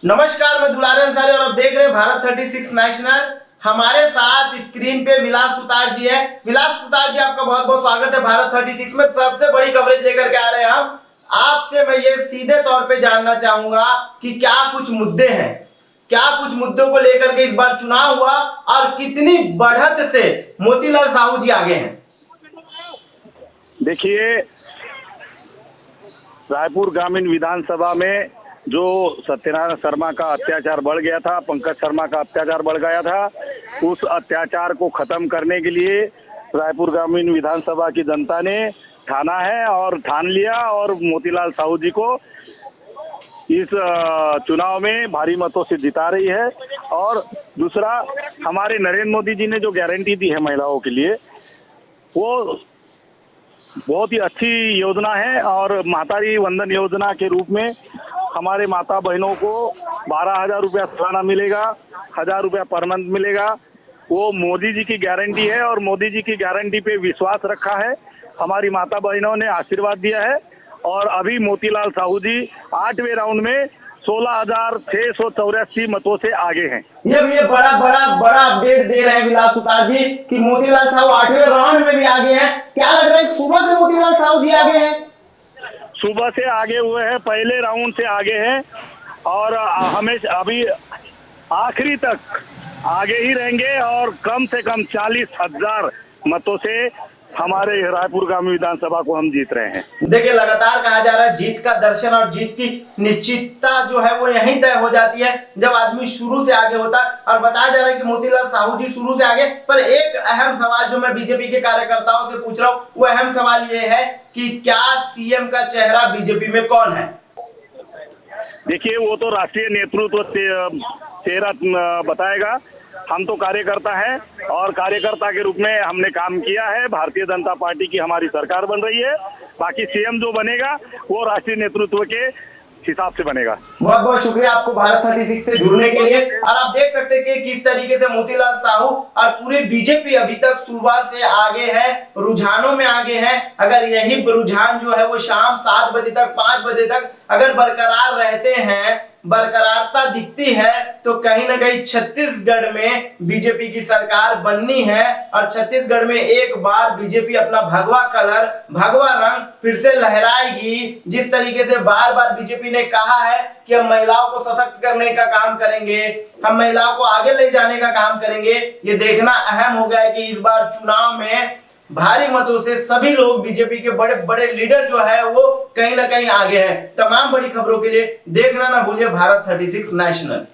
नमस्कार, मैं दुलारे अंसारी और आप देख रहे हैं भारत 36 नेशनल। हमारे साथ स्क्रीन पे विलास सुतार जी है। विलास सुतार जी, आपका बहुत बहुत स्वागत है। भारत 36 में सबसे बड़ी कवरेज लेकर के आ रहे हैं हम। आपसे मैं ये सीधे तौर पे जानना चाहूंगा कि क्या कुछ मुद्दे हैं, क्या कुछ मुद्दों को लेकर के इस बार चुनाव हुआ और कितनी बढ़त से मोतीलाल साहू जी आगे हैं। देखिए, रायपुर ग्रामीण विधानसभा में जो सत्यनारायण शर्मा का अत्याचार बढ़ गया था, पंकज शर्मा का अत्याचार बढ़ गया था, उस अत्याचार को खत्म करने के लिए रायपुर ग्रामीण विधानसभा की जनता ने ठाना है और ठान लिया और मोतीलाल साहू जी को इस चुनाव में भारी मतों से जिता रही है। और दूसरा, हमारे नरेंद्र मोदी जी ने जो गारंटी दी है महिलाओं के लिए, वो बहुत ही अच्छी योजना है। और मातारी वंदन योजना के रूप में हमारे माता बहनों को 12,000 रुपया सालाना मिलेगा, 1,000 रुपया पर मंथ मिलेगा। वो मोदी जी की गारंटी है और मोदी जी की गारंटी पे विश्वास रखा है। हमारी माता बहनों ने आशीर्वाद दिया है और अभी मोतीलाल साहू जी 8वें राउंड में 16,684 मतों से आगे हैं। ये बड़ा अपडेट दे रहे हैं विलास सुतार जी कि मोतीलाल साहू 8वें राउंड में भी आगे हैं। क्या लग रहा है सुबह से मोतीलाल साहू जी आगे हैं? सुबह से आगे हुए हैं, पहले राउंड से आगे हैं और हमेशा अभी आखिरी तक आगे ही रहेंगे और कम से कम 40,000 मतों से हमारे रायपुर ग्रामीण विधानसभा को हम जीत रहे हैं। देखिए, लगातार कहा जा रहा है जीत का दर्शन और जीत की निश्चितता जो है वो यहीं तय हो जाती है जब आदमी शुरू से आगे होता है। और बताया जा रहा है कि मोतीलाल साहू जी शुरू से आगे। पर एक अहम सवाल जो मैं बीजेपी के कार्यकर्ताओं से पूछ रहा हूँ, वो अहम सवाल ये है कि क्या सीएम का चेहरा बीजेपी में कौन है? देखिए, वो तो राष्ट्रीय नेतृत्व चेहरा बताएगा। हम तो कार्यकर्ता हैं और कार्यकर्ता के रूप में हमने काम किया है। भारतीय जनता पार्टी की हमारी सरकार बन रही है। बाकी सीएम जो बनेगा वो राष्ट्रीय नेतृत्व के हिसाब से बनेगा। बहुत बहुत शुक्रिया आपको भारत 36 से जुड़ने के लिए। और आप देख सकते हैं कि किस तरीके से मोतीलाल साहू और पूरे बीजेपी अभी तक सुबह से आगे है, रुझानों में आगे है। अगर यही रुझान जो है वो शाम 7 बजे तक, 5 बजे तक अगर बरकरार रहते हैं, बरकरारता दिखती है, तो कहीं ना कहीं छत्तीसगढ़ में बीजेपी की सरकार बननी है। और छत्तीसगढ़ में एक बार बीजेपी अपना भगवा कलर, भगवा रंग फिर से लहराएगी। जिस तरीके से बार बार बीजेपी ने कहा है कि हम महिलाओं को सशक्त करने का काम करेंगे, हम महिलाओं को आगे ले जाने का काम करेंगे, ये देखना अहम हो गया है कि इस बार चुनाव में भारी मतों से सभी लोग, बीजेपी के बड़े बड़े लीडर जो है वो कहीं ना कहीं आगे हैं। तमाम बड़ी खबरों के लिए देखना ना भूलिए भारत 36 नेशनल।